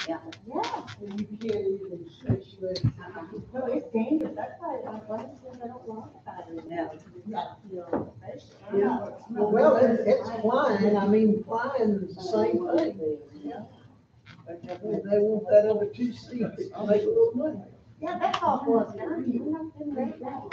Yeah. And you can't even switch with. No, it's dangerous. That's why my brother says I don't want it. Yeah. Yeah. Well, it's flying, I mean, flying is the same thing. Yeah. They want that other 2 seats to make a little money. Yeah, that's all for us now. You have been right now.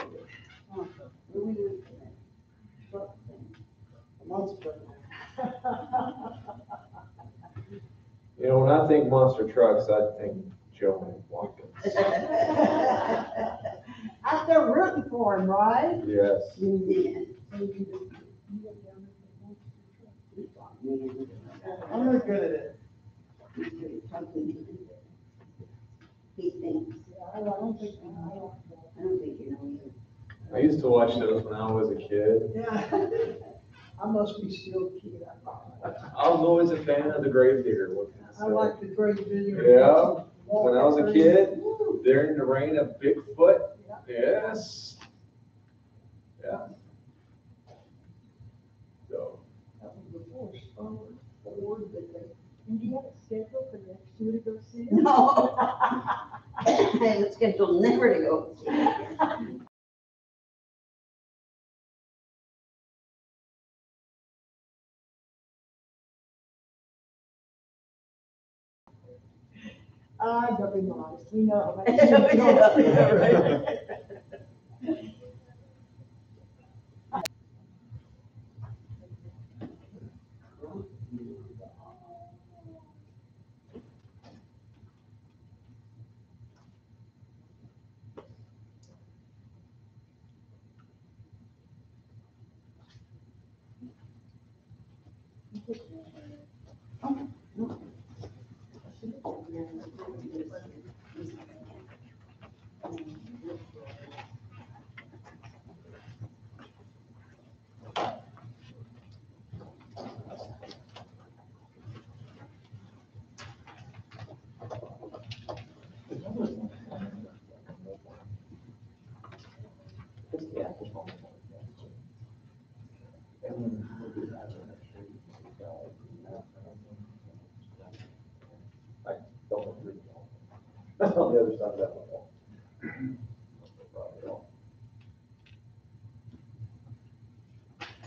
You know, when I think monster trucks, I think Joe Watkins. Out there rooting for him, right? Yes. I'm not good at it. He thinks, I don't think you I don't think you know either. I used to watch those when I was a kid. Yeah. I must be still a kid. I was always a fan of the Gravedigger. What can I I say? like the great video. Yeah, when I was a kid, during the reign of Bigfoot, yes. Yeah. So, That was before Ford, but they. And do you have a schedule for next year to go see? No. I have a schedule never to go. Don't be modest. We know. Yeah, right. that's on the other side of that wall.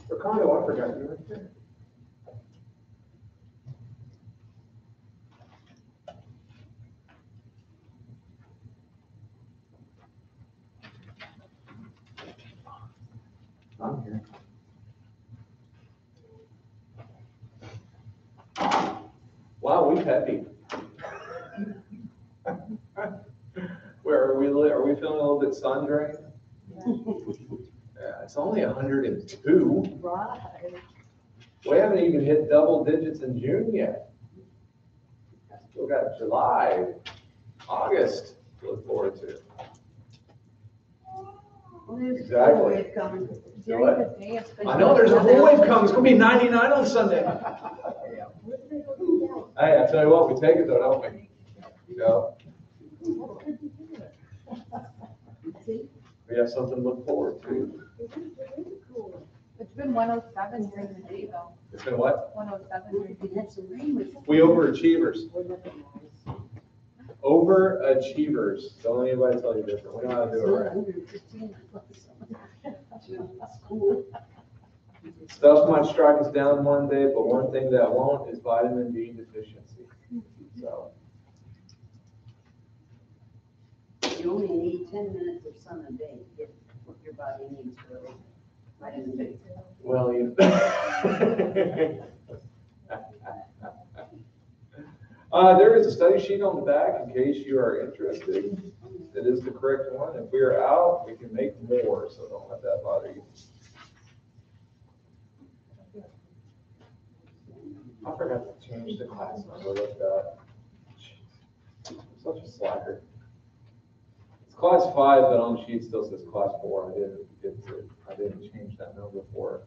Ricardo, I forgot you were here. I'm here. Wow, we happy. Where are we? Are we feeling a little bit sun drained? Yeah, it's only 102. Right. We haven't even hit double digits in June yet. Still got July, August to look forward to. Well, there's a Exactly. cool wave coming. During the day, it's been. I know there's a whole wave coming. It's gonna be 99 on Sunday. Hey, I tell you what, we take it though, don't we? Yeah. We have something to look forward to. It's been 107 during the day though. It's been what? 107 during the We day. had some rain with. We overachievers. Overachievers. Don't let anybody tell you different. We know how to do it right. 115 plus. School. Stuff might strike us down one day, but one thing that won't is vitamin D deficiency. So, You only need 10 minutes of sun a day to get what your body needs for the vitamin D. well, you. There is a study sheet on the back in case you are interested. It is the correct one. If we are out, we can make more, so don't let that bother you. I forgot to change the class number with that. Such a slacker. It's class 5, but on the sheet still says class 4. I didn't change that number for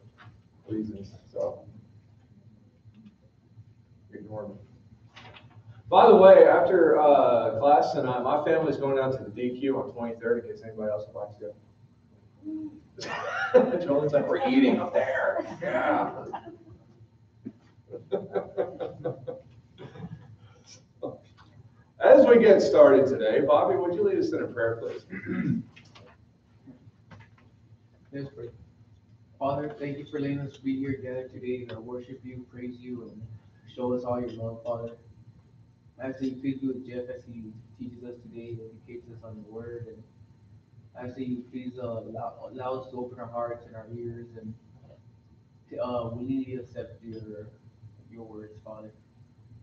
reasons, so ignore me. By the way, after class tonight, my family's going down to the DQ on 23rd in case anybody else would like to go. Joan's like, we're eating up there. Yeah. As we get started today, Bobby, would you lead us in a prayer, please? Let's pray. Father, thank you for letting us be here gathered today to worship you, praise you, and show us all your love, Father. I ask that you please be with Jeff as he teaches us today, educates us on the word, and I ask that you please allow us to open our hearts and our ears and to willingly accept your words, Father.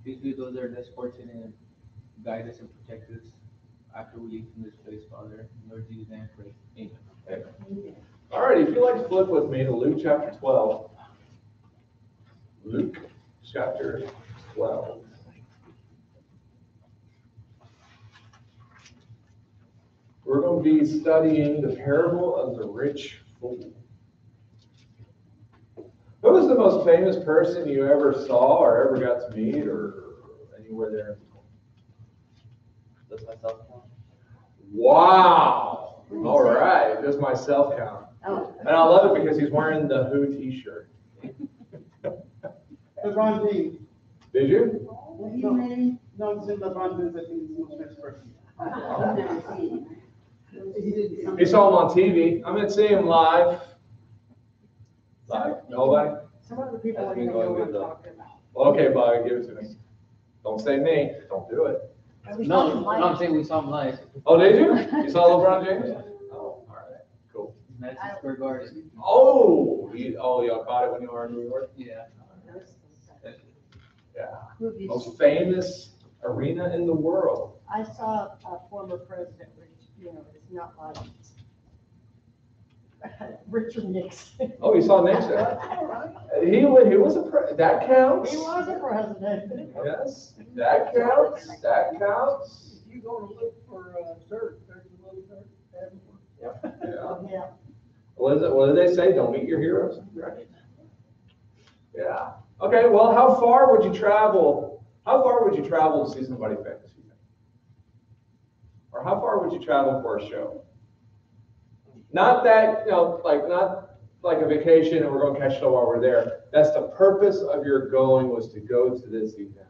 Please be with those that are less fortunate and guide us and protect us after we leave from this place, Father. In Lord Jesus' name, I pray. Amen. Amen. All right, if you'd like to flip with me to Luke chapter 12. Luke chapter 12. We're going to be studying the parable of the rich fool. Who was the most famous person you ever saw or ever got to meet or anywhere there? Does myself count? Wow! All right, just my self count. Oh. And I love it because he's wearing the Who t-shirt. LeBron James. Did you? What do you mean? No, I'm saying LeBron James, I think he's the most famous person. I've never seen him. He saw him on TV. I'm going to see him live. Live? Nobody? Some of the people That's don't even been know going what I'm good, though. talking about. Well, okay, Bobby, give it to me. Don't say me. Don't do it. And we saw No, them no, live. I'm saying we saw him live. Oh, did you? You saw LeBron James? Yeah. Oh, all right. Cool. Madison Square Garden. Oh, y'all caught it when you were in New York? Yeah. Yeah. Who have you Most seen? famous arena in the world. I saw a former president, which, you know, is not like Richard Nixon. Oh, you saw Nixon? He was that counts? He was a president. Yes, that counts. That counts. If you go to look for dirt, there's a little dirt everywhere. Yeah. Yeah. What do they say? Don't meet your heroes. Right. Yeah. Okay. Well, how far would you travel? How far would you travel to see somebody famous? You think? Or how far would you travel for a show? Not that, not like a vacation and we're going to catch show while we're there. That's the purpose of your going, was to go to this event.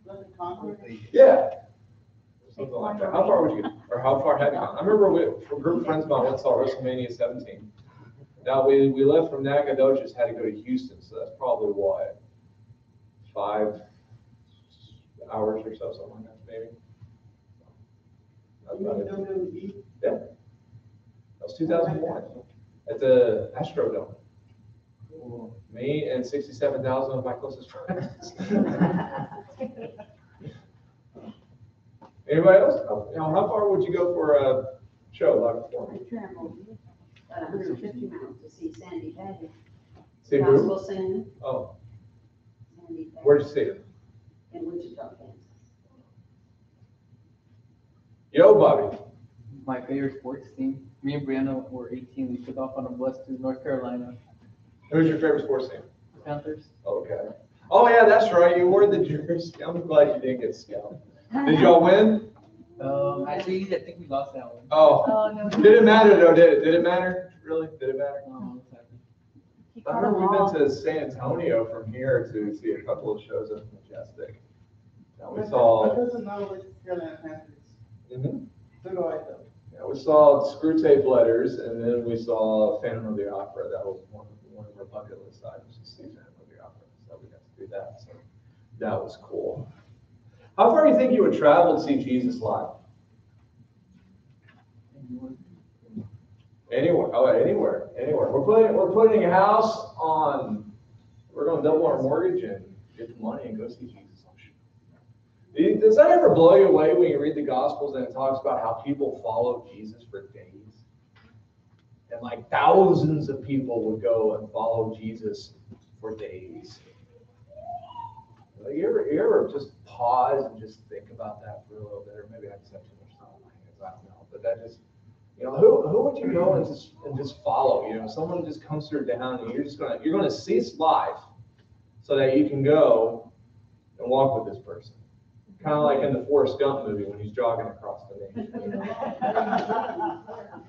Like a concert? Yeah. Something like that. How far would you go? Or how far have you gone? I remember a group of friends of mine went and saw WrestleMania 17. Now, we left from Nacogdoches, had to go to Houston, so that's probably what? 5 hours or so, something like that, maybe. That's You about mean it. WWE? Yeah. That was 2001 at the Astrodome. Me and 67,000 of my closest friends. Anybody else? How far would you go for a show like performance? I traveled about 150 miles to see Sandy Patty. See who? Gospel singer, Oh, Sandy Patty. where'd you see it? In Wichita, Kansas. Yo, Bobby. My favorite sports team. Me and Brianna were 18. We took off on a bus to North Carolina. Who's your favorite sports team? The Panthers. Okay. Oh yeah, that's right. You wore the jersey. I'm glad you didn't get scalped. Did y'all win? Actually, I think we lost that one. Oh, Oh, no. did it matter though? Did it matter? Really? Did it matter? No, I was happy. He I caught them remember all. we've been to San Antonio from here to see a couple of shows at Majestic. And we saw. My cousin now likes Carolina Panthers. Mhm. So do I though. Yeah, we saw Screw Tape Letters, and then we saw Phantom of the Opera. That was one of our bucket list items to see Phantom of the Opera. So we got to do that. So that was cool. How far do you think you would travel to see Jesus live? Anywhere. Oh, anywhere. We're putting a house on. We're going to double our mortgage and get the money and go see Jesus. Does that ever blow you away when you read the Gospels and it talks about how people followed Jesus for days? And like thousands of people would go and follow Jesus for days. Like, you ever just pause and just think about that for a little bit? Or maybe I just have too much time on my hands, I don't know. But that just, who would you go and just follow? Someone just comes through town and you're gonna cease life so that you can go and walk with this person. Kind of like in the Forrest Gump movie when he's jogging across the nation.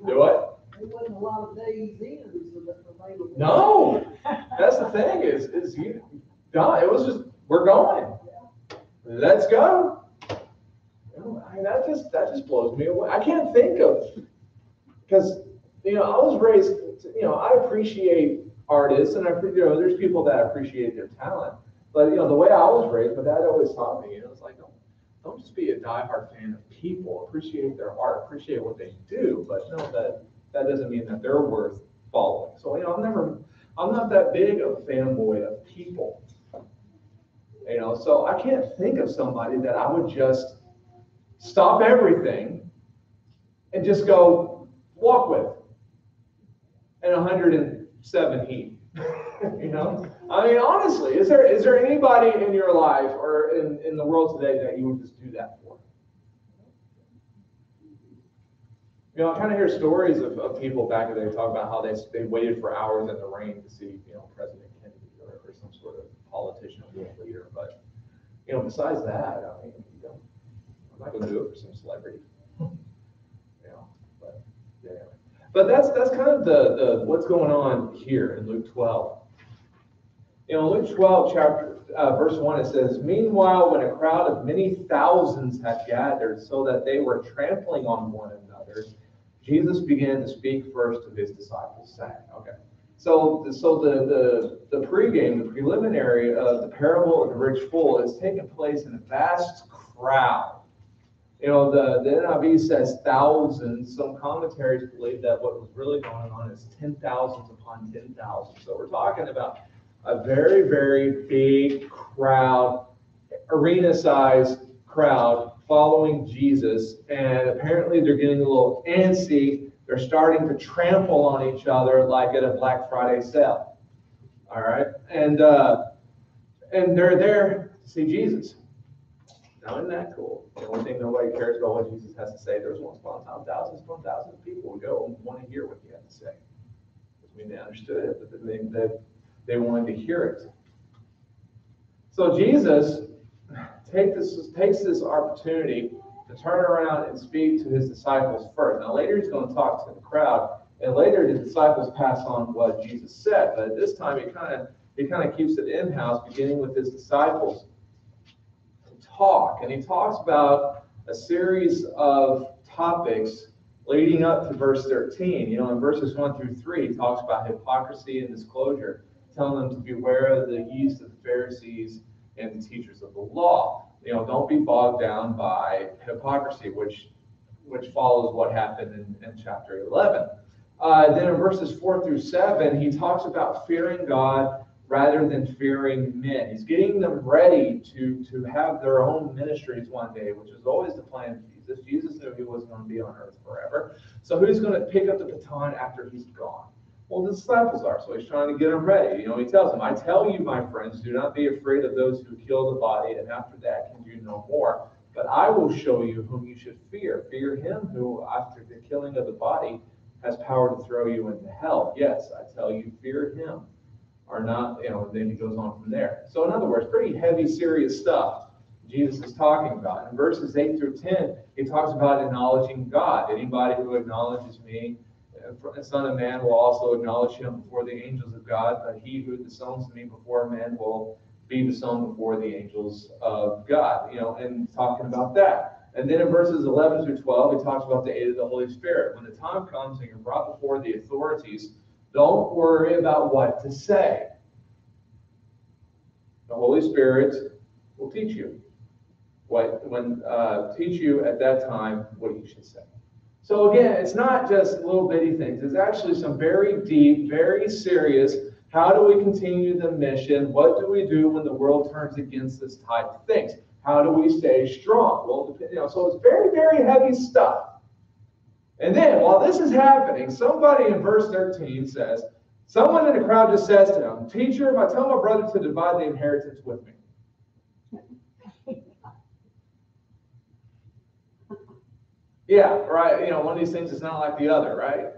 Do what? There wasn't a lot of days in available. No, that's the thing is it was just, we're going. Let's go. I mean, that just blows me away. I can't think of, because, I was raised, I appreciate artists, and there's people that appreciate their talent. But, the way I was raised, my dad always taught me, it's like, don't just be a diehard fan of people. Appreciate their art, appreciate what they do, but no, that doesn't mean that they're worth following. So, I'm not that big of a fanboy of people. So I can't think of somebody that I would just stop everything and just go walk with in 107 heat. I mean, honestly, is there anybody in your life or in the world today that you would just do that for? I kind of hear stories of people back in the day talk about how they waited for hours in the rain to see, President Kennedy or some sort of politician or world leader. But, besides that, I mean, I'm not going to do it for some celebrity. But yeah. But that's kind of the what's going on here in Luke 12. Luke 12, verse 1, it says, "Meanwhile, when a crowd of many thousands had gathered so that they were trampling on one another, Jesus began to speak first to his disciples, saying," okay. So the pregame, the preliminary of the parable of the rich fool is taking place in a vast crowd. The NIV says thousands. Some commentaries believe that what was really going on is 10,000s upon 10,000. So we're talking about a very, very big crowd, arena-sized crowd following Jesus, and apparently they're getting a little antsy. They're starting to trample on each other like at a Black Friday sale. All right, and they're there to see Jesus. Now, isn't that cool? The only thing nobody cares about what Jesus has to say. There's once upon a time thousands upon thousands of people would go and want to hear what he had to say. I mean, they understood it, but they wanted to hear it. So Jesus takes this opportunity to turn around and speak to his disciples first. Now later he's going to talk to the crowd, and later the disciples pass on what Jesus said. But at this time he kind of keeps it in-house, beginning with his disciples to talk. And he talks about a series of topics leading up to verse 13. In verses 1 through 3, he talks about hypocrisy and disclosure, telling them to beware of the yeast of the Pharisees and the teachers of the law. Don't be bogged down by hypocrisy, which follows what happened in chapter 11. Then in verses 4 through 7, he talks about fearing God rather than fearing men. He's getting them ready to have their own ministries one day, which was always the plan of Jesus. Jesus knew he wasn't going to be on earth forever. So who's going to pick up the baton after he's gone? Well, the disciples are, so he's trying to get them ready. He tells them, "I tell you, my friends, do not be afraid of those who kill the body, and after that can do no more. But I will show you whom you should fear. Fear him who, after the killing of the body, has power to throw you into hell. Yes, I tell you, fear him." Or not, and then he goes on from there. So in other words, pretty heavy, serious stuff Jesus is talking about. In verses 8 through 10, he talks about acknowledging God. Anybody who acknowledges me, the Son of Man, will also acknowledge him before the angels of God, but he who disowns me before men will be disowned before the angels of God. And talking about that. And then in verses 11 through 12, he talks about the aid of the Holy Spirit. When the time comes and you're brought before the authorities, don't worry about what to say. The Holy Spirit will teach you teach you at that time what you should say. So again, it's not just little bitty things. It's actually some very deep, very serious, how do we continue the mission? What do we do when the world turns against us type of things? How do we stay strong? Well, so it's very, very heavy stuff. And then, while this is happening, somebody in verse 13 says, someone in the crowd just says to him, "Teacher, if I tell my brother to divide the inheritance with me." Yeah, right. One of these things is not like the other, right?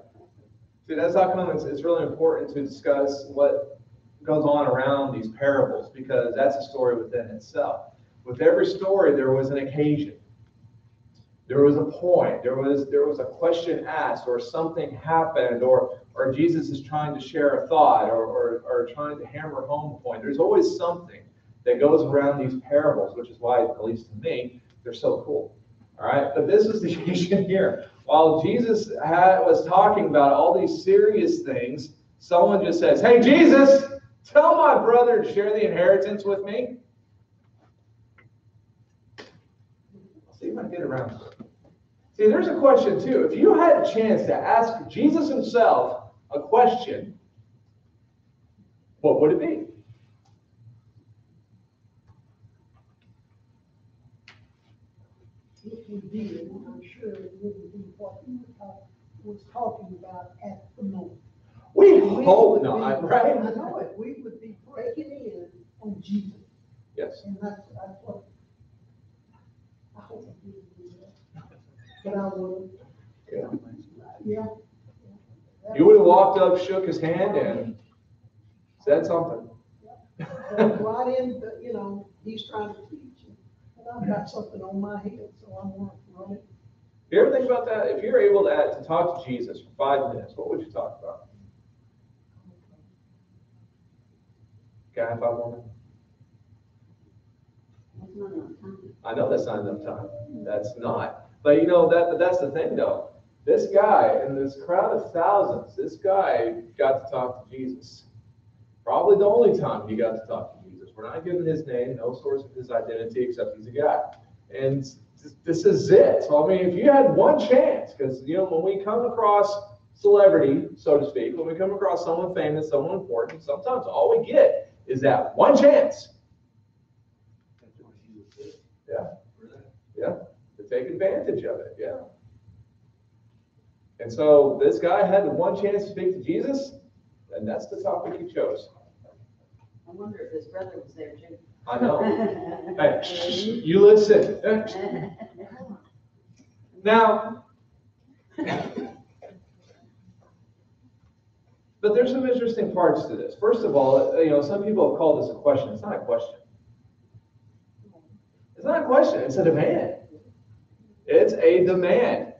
See, that's how come it's really important to discuss what goes on around these parables, because that's a story within itself. With every story, there was an occasion. There was a point. There was a question asked, or something happened, or Jesus is trying to share a thought, or trying to hammer home a point. There's always something that goes around these parables, which is why, at least to me, they're so cool. All right, but this is the issue here. While Jesus was talking about all these serious things, someone just says, "Hey, Jesus, tell my brother to share the inheritance with me." I'll see if I can get around to it. See, there's a question too. If you had a chance to ask Jesus himself a question, what would it be? If we did, I'm sure it wouldn't be what he was talking about at the moment. We We hope would not, be- right? I know it, we would be breaking in on Jesus, Yes. and that's what, I hope we would do that. But I would, Yeah. yeah. You would have walked up, shook his hand, and said something. Right in, he's trying to teach, and I've got something on my head, so I'm gonna run it. You ever think about that? If you're able to talk to Jesus for 5 minutes, what would you talk about? Can I have 5 more minutes? That's not enough time. I know that's not enough time. That's not. But that's the thing though. This guy in this crowd of thousands, this guy got to talk to Jesus. Probably the only time he got to talk to Jesus. We're not given his name, no source of his identity except he's a guy. And this is it. So, I mean, if you had one chance, because, when we come across celebrity, so to speak, when we come across someone famous, someone important, sometimes all we get is that one chance. Yeah, to take advantage of it, yeah. And so this guy had the one chance to speak to Jesus, and that's the topic he chose. I wonder if his brother was there too. I know. Hey, shh, you listen. Now, but there's some interesting parts to this. First of all, some people have called this a question. It's not a question. It's not a question. It's a demand. It's a demand.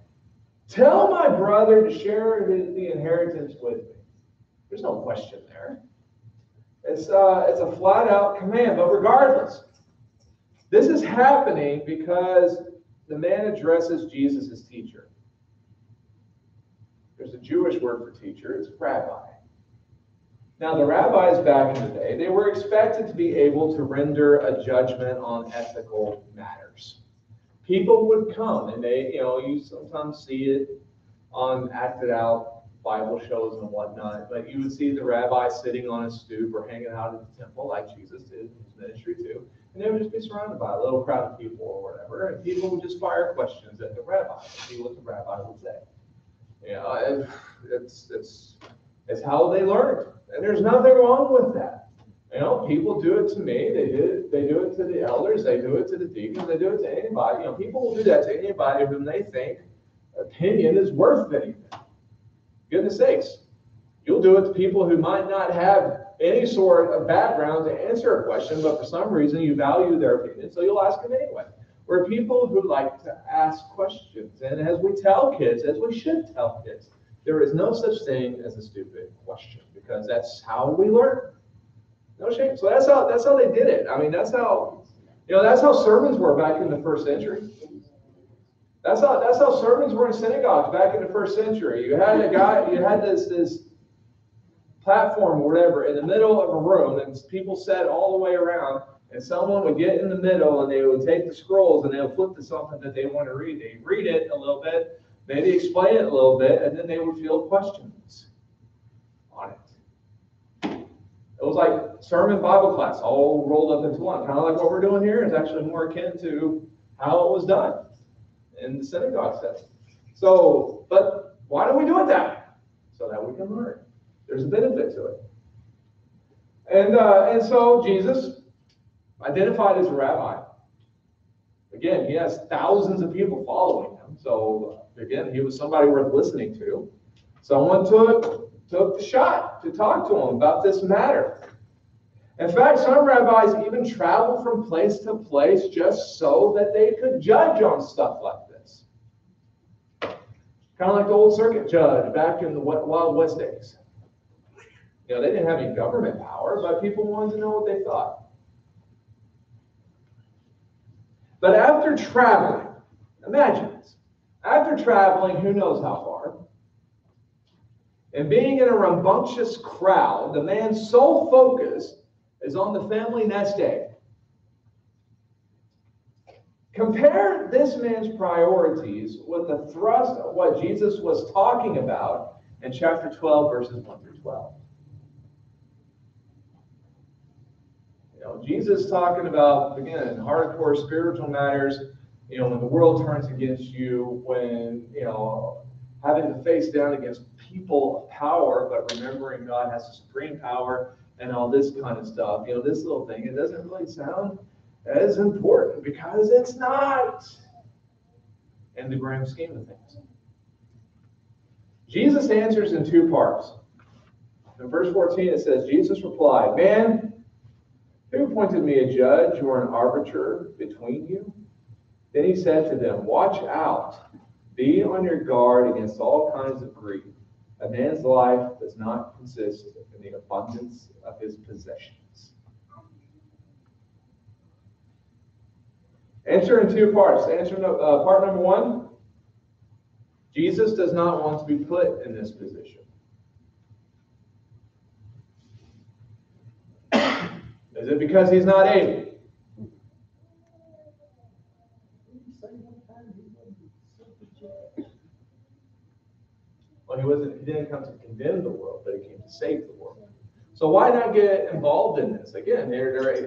Tell my brother to share the inheritance with me. There's no question there. It's a flat out command. But regardless, this is happening because the man addresses Jesus as teacher. There's a Jewish word for teacher. It's rabbi. Now, the rabbis back in the day, they were expected to be able to render a judgment on ethical matters. People would come, and you sometimes see it on acted out Bible shows and whatnot, but you would see the rabbi sitting on a stoop or hanging out at the temple like Jesus did in his ministry too, and they would just be surrounded by a little crowd of people or whatever, and people would just fire questions at the rabbi and see what the rabbi would say. And it's how they learned. And there's nothing wrong with that. People do it to me. They do it to the elders. They do it to the deacons. They do it to anybody. People will do that to anybody whom they think opinion is worth anything. Goodness sakes. You'll do it to people who might not have any sort of background to answer a question, but for some reason you value their opinion, so you'll ask them anyway. We're people who like to ask questions. And as we tell kids, as we should tell kids, there is no such thing as a stupid question, because that's how we learn. No shame. So that's how they did it. I mean, that's how sermons were back in the first century. That's how sermons were in synagogues back in the first century. You had this platform or whatever in the middle of a room, and people sat all the way around, and someone would get in the middle and they would take the scrolls and they would flip to something that they want to read. They'd read it a little bit, maybe explain it a little bit, and then they would field questions on it. It was like sermon Bible class all rolled up into one. Kind of like what we're doing here is actually more akin to how it was done in the synagogue setting. So, but why do we do it that way? So that we can learn. There's a benefit to it. And so Jesus, identified as a rabbi. Again, he has thousands of people following him. So again, he was somebody worth listening to. Someone took the shot to talk to him about this matter. In fact, some rabbis even traveled from place to place just so that they could judge on stuff like this. Kind of like the old circuit judge back in the Wild West days. They didn't have any government power, but people wanted to know what they thought. But after traveling Imagine this. After traveling who knows how far, and being in a rambunctious crowd, the man's sole focus is on the family nest egg. Compare this man's priorities with the thrust of what Jesus was talking about in chapter 12, verses 1 through 12. Jesus talking about, again, hardcore spiritual matters, when the world turns against you, when, having to face down against people of power, but remembering God has the supreme power and all this kind of stuff. This little thing, it doesn't really sound as important because it's not in the grand scheme of things. Jesus answers in two parts. In verse 14, it says, Jesus replied, "Man, who appointed me a judge or an arbiter between you?" Then he said to them, "Watch out. Be on your guard against all kinds of greed. A man's life does not consist in the abundance of his possessions." Answer in two parts. Part number one, Jesus does not want to be put in this position. Is it because he's not able? Well, he didn't come to condemn the world, but he came to save the world. So why not get involved in this? Again,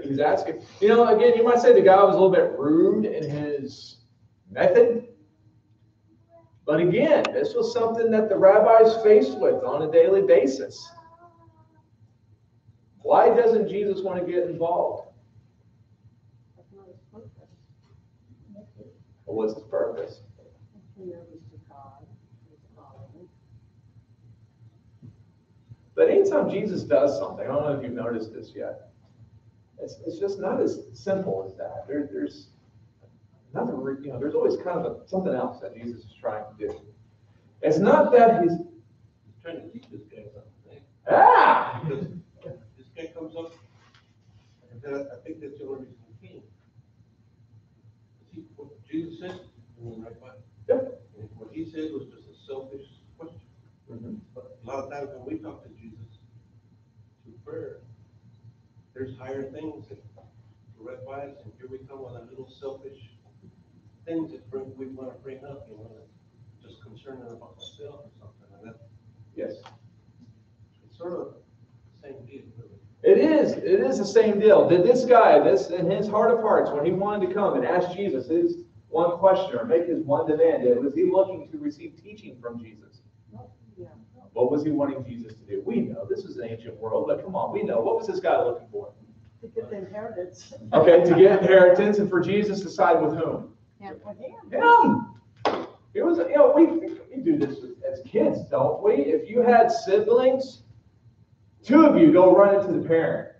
he's asking, again, you might say the guy was a little bit rude in his method. But again, this was something that the rabbis faced with on a daily basis. Why doesn't Jesus want to get involved? That's not his purpose. Well, what's his purpose? Service to God, his followers. But anytime Jesus does something, I don't know if you've noticed this yet, it's just not as simple as that. There's nothing, there's always kind of something else that Jesus is trying to do. It's not that he's trying to teach this guy something. Because this guy comes up, and then I think that's the only reason he came. See, what Jesus said, right by. Yep. And what he said was just a selfish question. Mm-hmm. But a lot of times when we talk to Jesus through prayer, there's higher things that right by us, and here we come with a little selfish things that we want to bring up, just concerning about myself or something like that. Yes. It's sort of the same deal, really. It is the same deal. Did this guy, in his heart of hearts, when he wanted to come and ask Jesus his one question or make his one demand, was he looking to receive teaching from Jesus? Yeah. What was he wanting Jesus to do? We know. This is an ancient world, but come on, we know. What was this guy looking for? To get the inheritance. Okay, to get inheritance and for Jesus to side with whom? And with him. Him. It was, we do this as kids, don't we? If you had siblings, two of you go run into the parent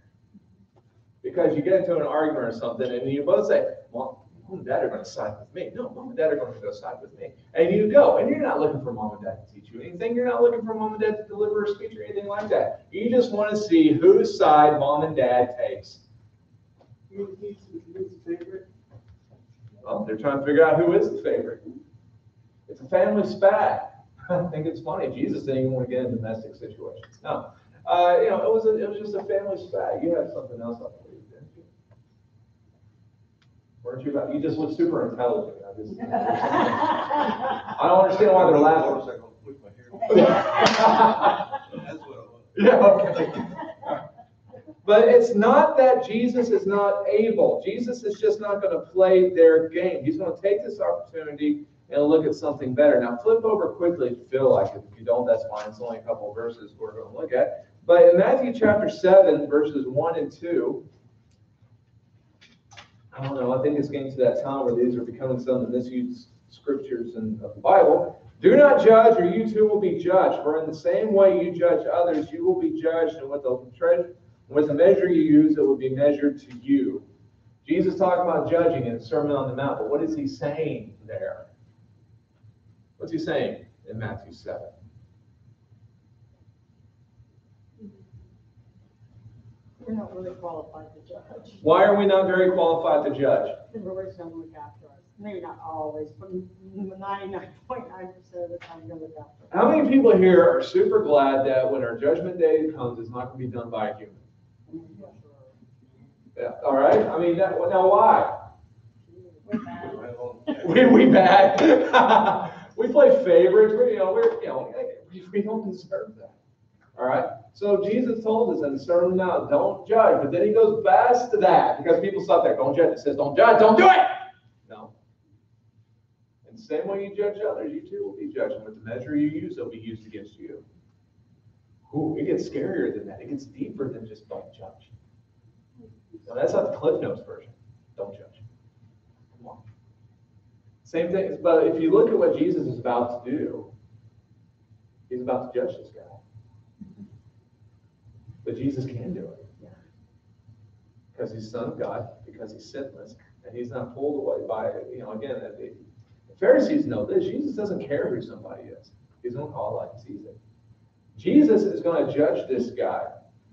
because you get into an argument or something, and you both say, "Well, Mom and Dad are going to side with me." No, Mom and Dad are going to go side with me. And you go, and you're not looking for Mom and Dad to teach you anything. You're not looking for Mom and Dad to deliver a speech or anything like that. You just want to see whose side Mom and Dad takes. Who's the favorite? Well, they're trying to figure out who is the favorite. It's a family spat. I think it's funny. Jesus didn't even want to get in domestic situations. No, it was just a family spat. You had something else, I believe, didn't you? Weren't you about? You just look super intelligent. I don't understand why they're laughing. Motorcycle, whip my hair. That's what it was. Yeah, okay. But it's not that Jesus is not able. Jesus is just not going to play their game. He's going to take this opportunity and look at something better. Now, flip over quickly if you feel like it. If you don't, that's fine. It's only a couple of verses we're going to look at. But in Matthew chapter 7, verses 1 and 2, I don't know, I think it's getting to that time where these are becoming some of the misused scriptures of the Bible. "Do not judge, or you too will be judged. For in the same way you judge others, you will be judged, and with the measure you use, it will be measured to you." Jesus talking about judging in the Sermon on the Mount, but what is he saying there? What's he saying in Matthew 7? We're not really qualified to judge. Why are we not very qualified to judge? Because we're always going to look after ourselves. maybe not always, but 99.9% of the time, go with that. How many people here are super glad that when our judgment day comes, it's not going to be done by a human? Yeah, all right? I mean, now why? We bad. We play favorites. We don't deserve that. All right? So Jesus told us in the Sermon on the Mount, don't judge. But then he goes back to that because people stop there. Don't judge. It says, don't judge. Don't do it. No. And the same way you judge others, you too will be judged. And with the measure you use, it'll be used against you. Ooh, it gets scarier than that. It gets deeper than just don't judge. Now, that's not the Cliff Notes version. Don't judge. Come on. Same thing. But if you look at what Jesus is about to do, he's about to judge this guy. But Jesus can do it. Because he's Son of God, because he's sinless, and he's not pulled away by, again, the Pharisees know this. Jesus doesn't care who somebody is. He's going to call like he sees it. Jesus is going to judge this guy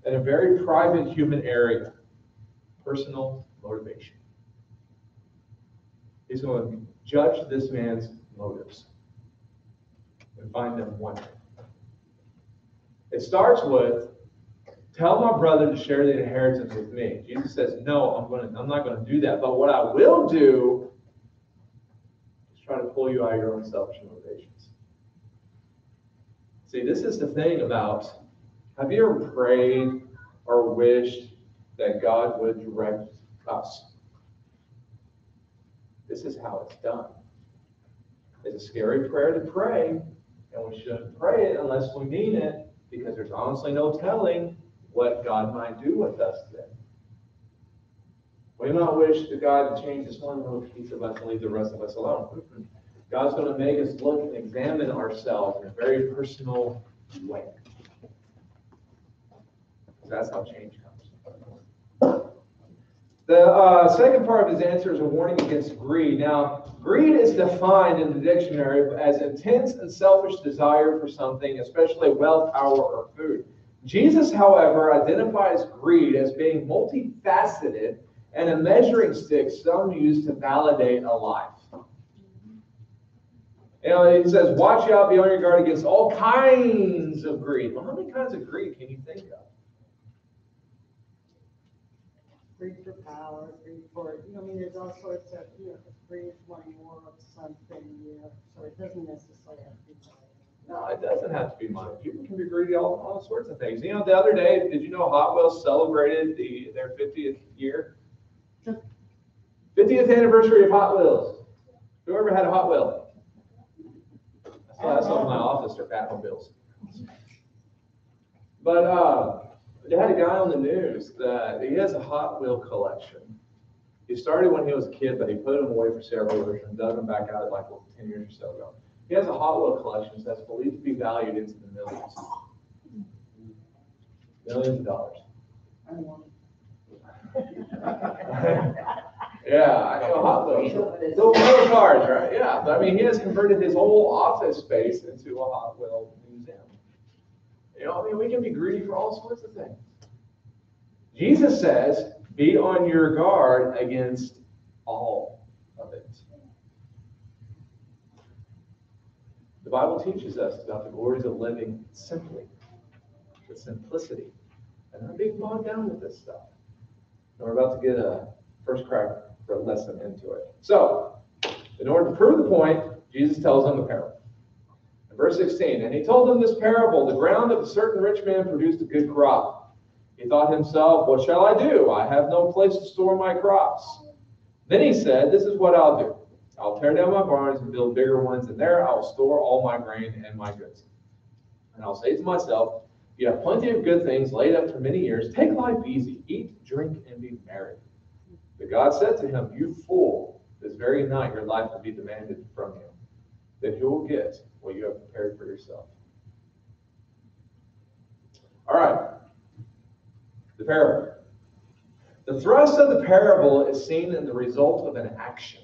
in a very private human area. Personal motivation. He's going to judge this man's motives and find them wanting. It starts with, tell my brother to share the inheritance with me. Jesus says, no, I'm not going to do that. But what I will do is try to pull you out of your own selfish motivations. See, this is the thing about, have you ever prayed or wished that God would direct us? This is how it's done. It's a scary prayer to pray, and we shouldn't pray it unless we mean it, because there's honestly no telling what God might do with us then. We might wish to God to change this one little piece of us and leave the rest of us alone. God's going to make us look and examine ourselves in a very personal way. That's how change comes. The second part of his answer is a warning against greed. Now, greed is defined in the dictionary as intense and selfish desire for something, especially wealth, power, or food. Jesus, however, identifies greed as being multifaceted and a measuring stick some use to validate a life. He says, watch out, be on your guard against all kinds of greed. Well, how many kinds of greed can you think of? Greed for power, greed for, there's all sorts of, greed wanting more of something, so it doesn't necessarily have to be money. No, it doesn't have to be money. People can be greedy all sorts of things. The other day, did you know Hot Wheels celebrated their 50th year? 50th anniversary of Hot Wheels. Whoever had a Hot Wheel? I saw in my office, they're Batmobiles. But they had a guy on the news that he has a Hot Wheel collection. He started when he was a kid, but he put them away for several years and dug them back out like 10 years or so ago. He has a Hot Wheel collection that's believed to be valued into the millions. Millions of dollars. Yeah, I know Hot Wheels. Little cars, right? Yeah, but he has converted his whole office space into a Hot Wheel museum. We can be greedy for all sorts of things. Jesus says, be on your guard against all of it. The Bible teaches us about the glories of living simply, with simplicity, and not being bogged down with this stuff. And we're about to get a first crack for a lesson into it. So, in order to prove the point, Jesus tells them a parable. In verse 16, and he told them this parable, the ground of a certain rich man produced a good crop. He thought to himself, what shall I do? I have no place to store my crops. Then he said, this is what I'll do. I'll tear down my barns and build bigger ones, and there I'll store all my grain and my goods. And I'll say to myself, you have plenty of good things laid up for many years. Take life easy. Eat, drink, and be merry. But God said to him, you fool, this very night your life will be demanded from you. Then you will get what you have prepared for yourself. All right. The parable. The thrust of the parable is seen in the result of an action.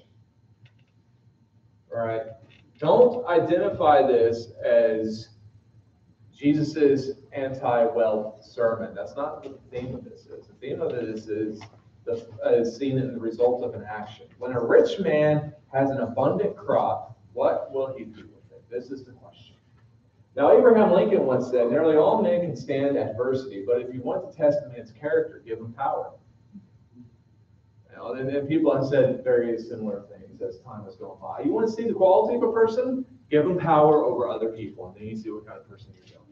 All right. Don't identify this as Jesus' anti-wealth sermon. That's not what the theme of this is. The theme of this is is seen in the result of an action. When a rich man has an abundant crop, what will he do with it? This is the question. Now, Abraham Lincoln once said, nearly all men can stand adversity, but if you want to test a man's character, give him power. And then people have said very similar things as time has gone by. You want to see the quality of a person? Give them power over other people, and then you see what kind of person you're dealing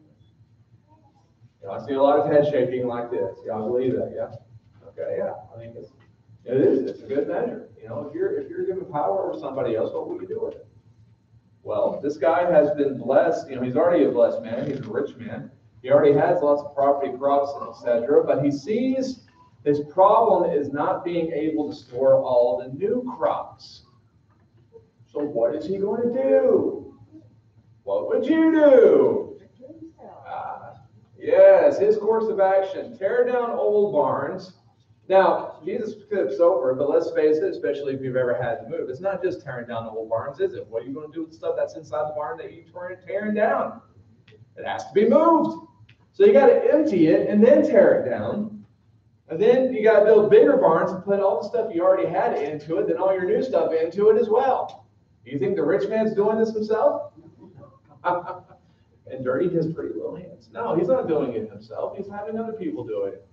with. I see a lot of head shaking like this. Yeah, I believe that. Yeah. Okay. Yeah. I think it is. It's a good measure. If you're given power over somebody else, what will you do with it? Well, this guy has been blessed. He's already a blessed man. He's a rich man. He already has lots of property, crops, and etc. But he sees his problem is not being able to store all the new crops. So what is he going to do? What would you do? Yes, his course of action. Tear down old barns. Now, Jesus skips over, but let's face it, especially if you've ever had to move, it's not just tearing down old barns, is it? What are you going to do with the stuff that's inside the barn that you're tearing down? It has to be moved. So you got to empty it and then tear it down. And then you got to build bigger barns and put all the stuff you already had into it, then all your new stuff into it as well. Do you think the rich man's doing this himself? And dirty his pretty little hands. No, he's not doing it himself. He's having other people do it.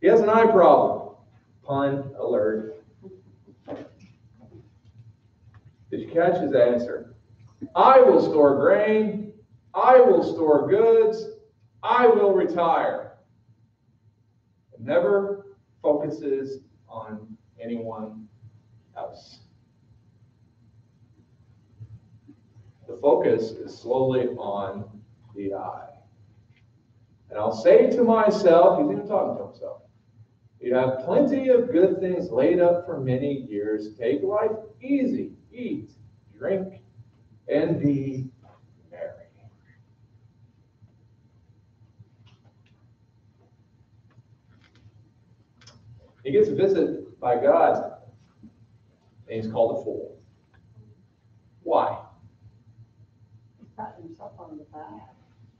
He has an eye problem. Pun alert. Did you catch his answer? I will store grain. I will store goods. I will retire. It never focuses on anyone else. The focus is slowly on the I. And I'll say to myself, he's even talking to himself, you have plenty of good things laid up for many years. Take life easy. Eat, drink, and be merry. He gets a visit by God, and he's called a fool. Why? He's patting himself on the back.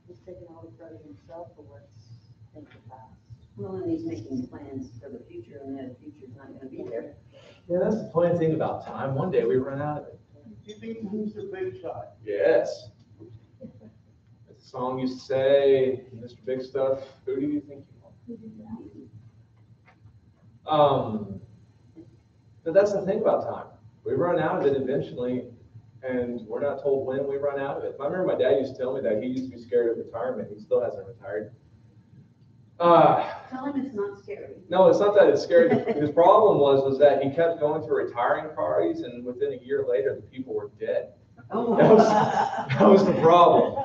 He's taking all the credit himself for what's in the past. Well, and he's making plans for the future, and that future's not gonna be there. Yeah, that's the funny thing about time. One day we run out of it. You think who's the big shot? Yes. As the song used to say, Mr. Big Stuff, who do you think you are? But that's the thing about time. We run out of it eventually, and we're not told when we run out of it. I remember my dad used to tell me that he used to be scared of retirement. He still hasn't retired. Tell him it's not scary. No, it's not that it's scary. His problem was that he kept going to retiring parties, and within a year later, the people were dead. Oh. That was the problem.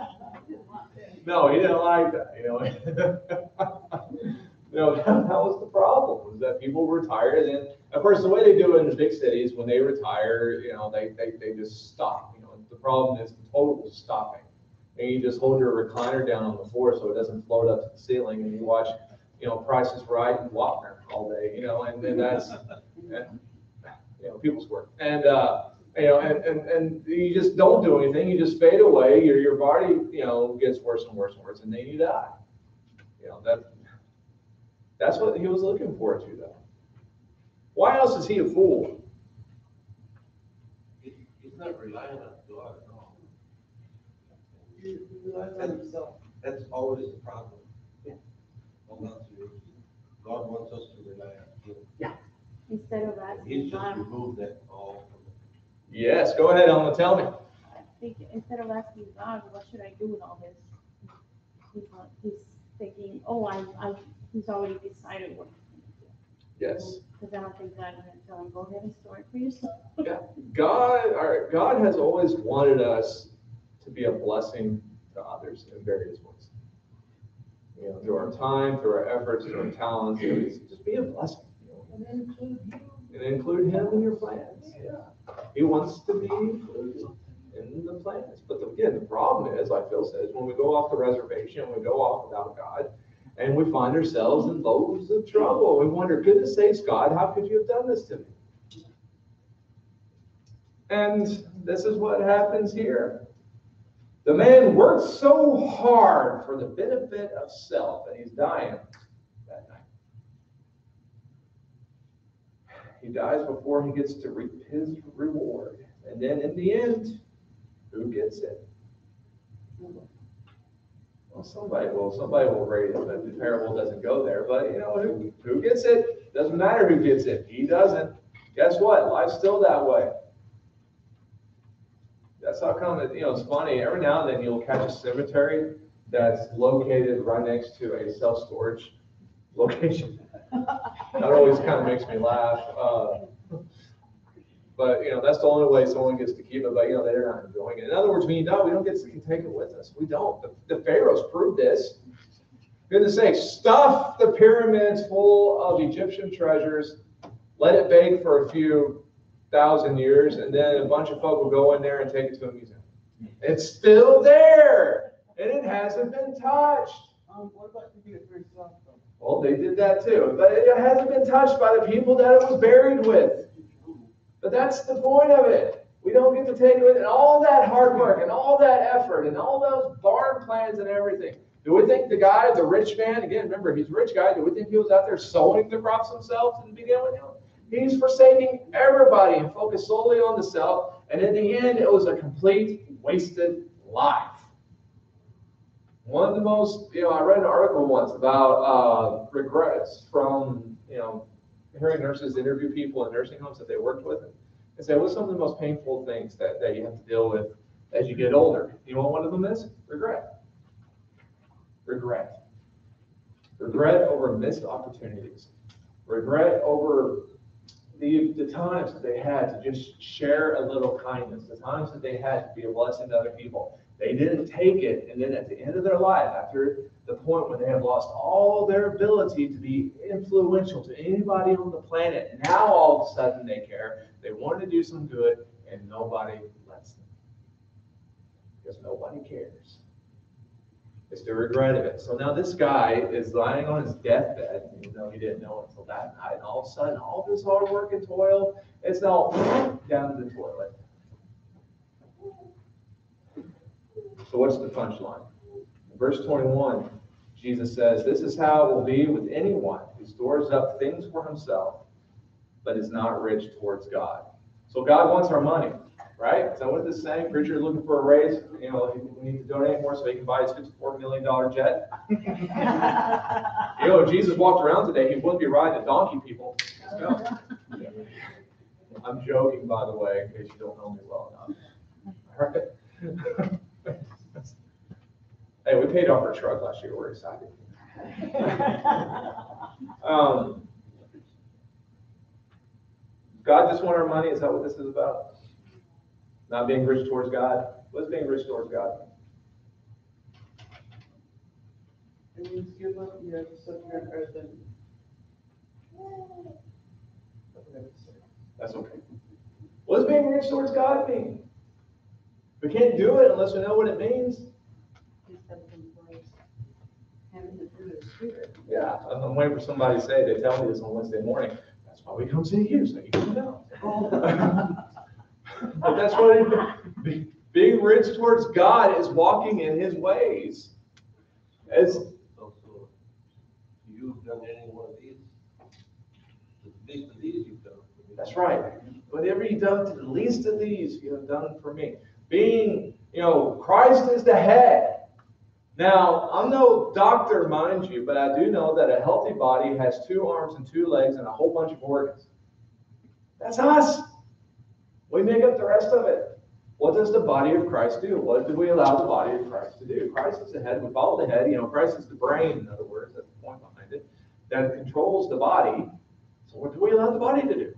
No, he didn't like that. That was the problem. Was that people retired, and of course, the way they do it in the big cities, when they retire, they just stop. The problem is the total stopping. And you just hold your recliner down on the floor so it doesn't float up to the ceiling, and you watch, Price is Right and Wapner all day, and that's, people's work. And and you just don't do anything. You just fade away. Your body, gets worse and worse and worse, and then you die. That's what he was looking forward to, though. Why else is he a fool? He's not relying on God at all. He relies on himself. That's always the problem. Hold on to it. God wants us to rely on Him. Instead of He's asking just God, removed that all from it. Yes, go ahead, Elma, tell me. I think instead of asking God, what should I do with all this? He's thinking, he's already decided what he's going to do. Yes. Because I don't think God's going to tell him, go ahead and store it for yourself. Yeah. God has always wanted us to be a blessing to others in various ways. Through our time, through our efforts, through our talents, just be a blessing. And include Him in your plans. Yeah. He wants to be included in the plans. But again, the problem is, like Phil says, when we go off the reservation, we go off without God, and we find ourselves in loads of trouble. We wonder, goodness sakes, God, how could you have done this to me? And this is what happens here. The man worked so hard for the benefit of self, and he's dying that night. He dies before he gets to reap his reward. And then in the end, who gets it? Well, somebody will rate it, but the parable doesn't go there. But who gets it? Doesn't matter who gets it. He doesn't. Guess what? Life's still that way. That's how come it's funny. Every now and then you'll catch a cemetery that's located right next to a self-storage location. That always kind of makes me laugh. But that's the only way someone gets to keep it. But they're not enjoying it. In other words, when you die, we don't get to take it with us. We don't. The pharaohs proved this. Goodness sake, stuff the pyramids full of Egyptian treasures, let it bake for a few thousand years, and then a bunch of folk will go in there and take it to a museum. It's still there, and it hasn't been touched. What about the first song? Well, they did that too, but it hasn't been touched by the people that it was buried with. But that's the point of it. We don't get to take it with, and all that hard work, and all that effort, and all those barn plans and everything. Do we think the rich man, again, remember, he's a rich guy, do we think he was out there sowing the crops himself to begin with? He's forsaking everybody and focused solely on the self. And in the end, it was a complete wasted life. One of the most, I read an article once about regrets from, hearing nurses interview people in nursing homes that they worked with and say, what's some of the most painful things that you have to deal with as you get older? You know what one of them is? Regret. Regret. Regret over missed opportunities. Regret over the times that they had to just share a little kindness, the times that they had to be a blessing to other people. They didn't take it, and then at the end of their life, after the point when they have lost all their ability to be influential to anybody on the planet, now all of a sudden they care. They want to do some good, and nobody lets them. Because nobody cares. It's the regret of it. So now this guy is lying on his deathbed, even though he didn't know it until that night, and all of a sudden, all this hard work and toil, it's all down to the toilet. So what's the punchline? In verse 21, Jesus says, this is how it will be with anyone who stores up things for himself, but is not rich towards God. So God wants our money. Right? Is that what this is saying? Preacher looking for a raise. We need to donate more so he can buy his $54 million jet. If Jesus walked around today, he wouldn't be riding a donkey, people. No. I'm joking, by the way, in case you don't know me well enough. All right. Hey, we paid off our truck last year. We're excited. God just wants our money. Is that what this is about? Not being rich towards God. What's being rich towards God? It means give up your subject earth and That's okay. What does being rich towards God mean? We can't do it unless we know what it means. Having the fruit of the Spirit. Yeah, I'm waiting for somebody to say, they tell me this on Wednesday morning, that's why we come see you, so you can know. But that's what it is. Being rich towards God is walking in his ways. It's, So you've done any one of these? The least of these you've done. that's right. Whatever you've done to the least of these, you have done for me. Being, Christ is the head. Now, I'm no doctor, mind you, but I do know that a healthy body has 2 arms and 2 legs and a whole bunch of organs. That's us. We make up the rest of it. What does the body of Christ do? What do we allow the body of Christ to do? Christ is the head. We follow the head. Christ is the brain, in other words. That's the point behind it. That controls the body. So what do we allow the body to do?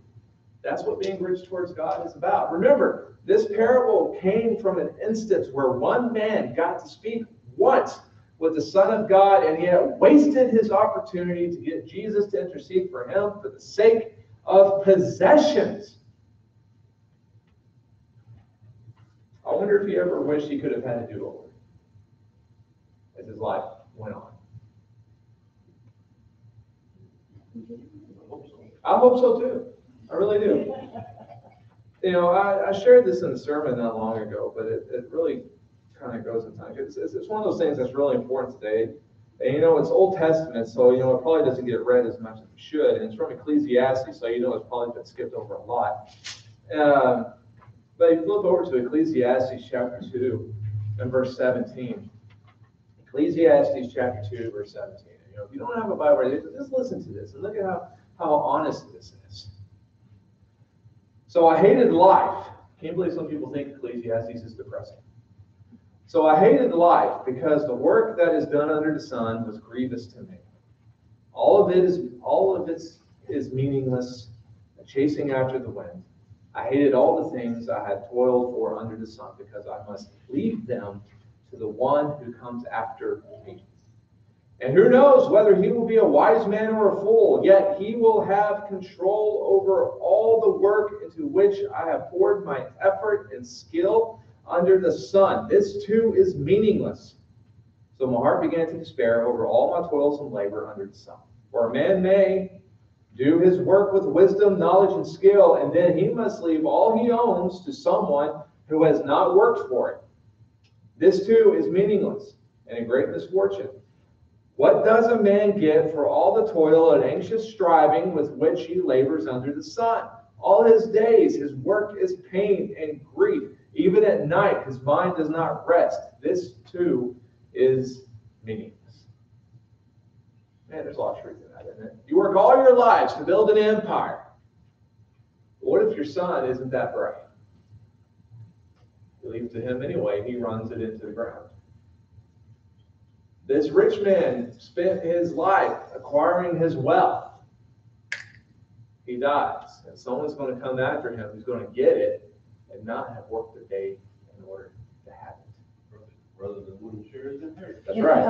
That's what being rich towards God is about. Remember, this parable came from an instance where one man got to speak once with the Son of God, and yet wasted his opportunity to get Jesus to intercede for him for the sake of possessions. I wonder if he ever wished he could have had a do-over as his life went on. I hope so too. I really do. I shared this in a sermon not long ago, but it really kind of goes in time. It's one of those things that's really important today. And it's Old Testament, so it probably doesn't get read as much as it should. And it's from Ecclesiastes, so it's probably been skipped over a lot. But you flip over to Ecclesiastes chapter 2 and verse 17. Ecclesiastes chapter 2, verse 17. If you don't have a Bible, just listen to this and look at how honest this is. So I hated life. Can't believe some people think Ecclesiastes is depressing. So I hated life because the work that is done under the sun was grievous to me. All of it is meaningless, chasing after the wind. I hated all the things I had toiled for under the sun because I must leave them to the one who comes after me. And who knows whether he will be a wise man or a fool, yet he will have control over all the work into which I have poured my effort and skill under the sun. This too is meaningless. So my heart began to despair over all my toilsome labor under the sun. For a man may do his work with wisdom, knowledge, and skill, and then he must leave all he owns to someone who has not worked for it. This too is meaningless and a great misfortune. What does a man get for all the toil and anxious striving with which he labors under the sun? All his days, his work is pain and grief. Even at night, his mind does not rest. This too is meaningless. Man, there's a lot of truth in that, isn't it? You work all your lives to build an empire. But what if your son isn't that bright? You leave it to him anyway, and he runs it into the ground. This rich man spent his life acquiring his wealth. He dies, and someone's going to come after him who's going to get it and not have worked a day in order to have it. Rather than wouldn't share his inheritance. That's right.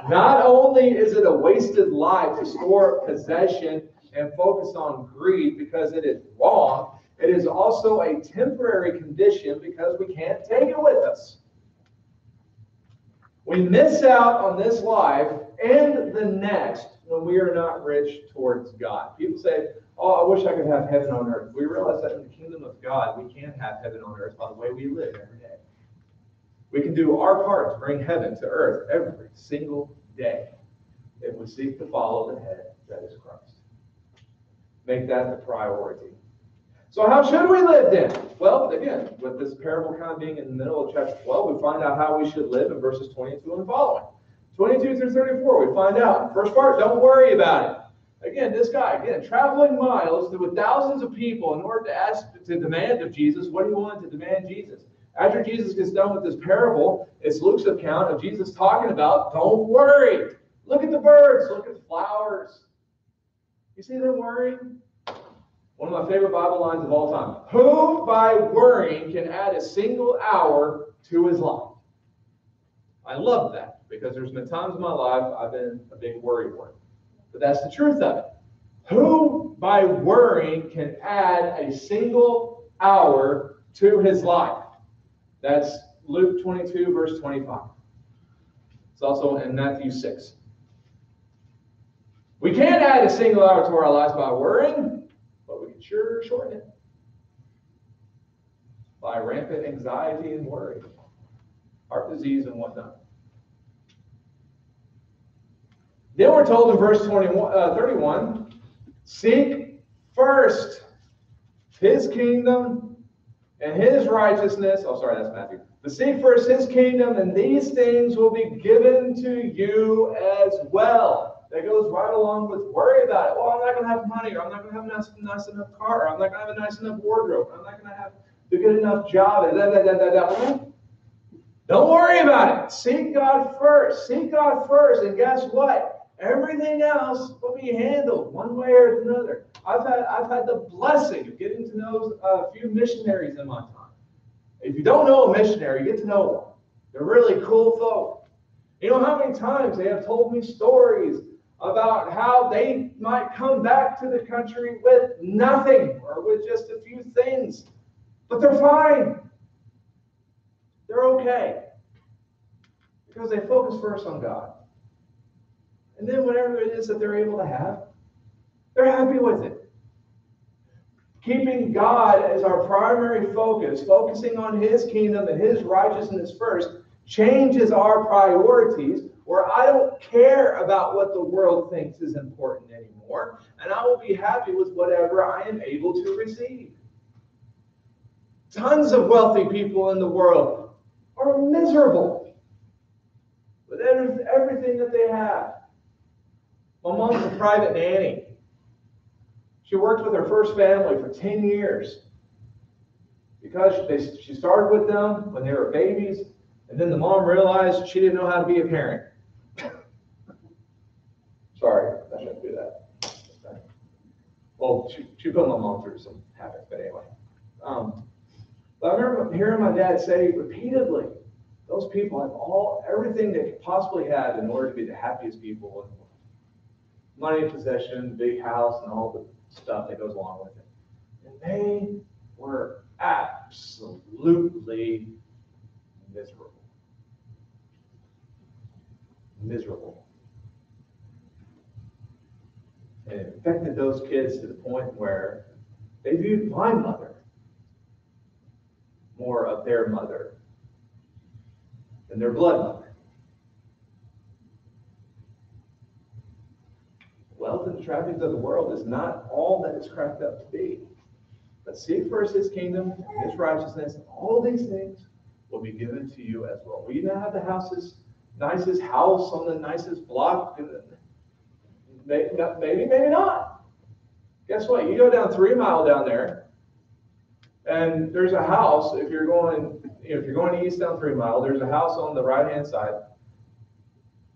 Not only is it a wasted life to store up possession and focus on greed because it is wrong, it is also a temporary condition because we can't take it with us. We miss out on this life and the next when we are not rich towards God. People say, oh, I wish I could have heaven on earth. We realize that in the kingdom of God, we can't have heaven on earth by the way we live every day. We can do our part to bring heaven to earth every single day if we seek to follow the head that is Christ. Make that the priority. So how should we live then? Well, again, with this parable kind of being in the middle of chapter 12, we find out how we should live in verses 22 and following. 22 through 34, we find out. First part, don't worry about it. Again, this guy, traveling miles with thousands of people in order to demand of Jesus what he wanted to demand Jesus. After Jesus gets done with this parable, it's Luke's account of Jesus talking about, don't worry. Look at the birds, look at the flowers. You see them worrying? One of my favorite Bible lines of all time. Who by worrying can add a single hour to his life? I love that because there's been times in my life I've been a big worrywart. But that's the truth of it. Who by worrying can add a single hour to his life? That's Luke 22, verse 25. It's also in Matthew 6. We can't add a single hour to our lives by worrying, but we can sure shorten it by rampant anxiety and worry, heart disease and whatnot. Then we're told in verse 31, seek first his kingdom and his righteousness. Oh, sorry, that's Matthew. But seek first his kingdom, and these things will be given to you as well. That goes right along with worry about it. Well, I'm not going to have money, or I'm not going to have a nice enough car, or I'm not going to have a nice enough wardrobe, or I'm not going to have a good enough job. Don't worry about it. Seek God first. Seek God first, and guess what? Everything else will be handled one way or another. I've had the blessing of getting to know a few missionaries in my time. If you don't know a missionary, get to know one. They're really cool folk. You know how many times they have told me stories about how they might come back to the country with nothing or with just a few things, but they're fine. They're okay because they focus first on God. And then whatever it is that they're able to have, they're happy with it. Keeping God as our primary focus, focusing on His kingdom and His righteousness first, changes our priorities, where I don't care about what the world thinks is important anymore, and I will be happy with whatever I am able to receive. Tons of wealthy people in the world are miserable with everything that they have. My mom's a private nanny. She worked with her first family for 10 years because she started with them when they were babies, and then the mom realized she didn't know how to be a parent. Sorry, I shouldn't do that. Well, she put my mom through some havoc, but anyway. But I remember hearing my dad say repeatedly, those people have everything they could possibly have in order to be the happiest people in the world. Money, possession, big house, and all the stuff that goes along with it. And they were absolutely miserable. Miserable. And it affected those kids to the point where they viewed my mother more of their mother than their blood mother. Wealth and the trappings of the world is not all that it's cracked up to be. But seek first His kingdom and His righteousness, and all these things will be given to you as well. Will you not have the nicest house on the nicest block? Maybe, maybe not. Guess what? You go down 3 Mile down there, and there's a house. If you're going east down 3 Mile, there's a house on the right-hand side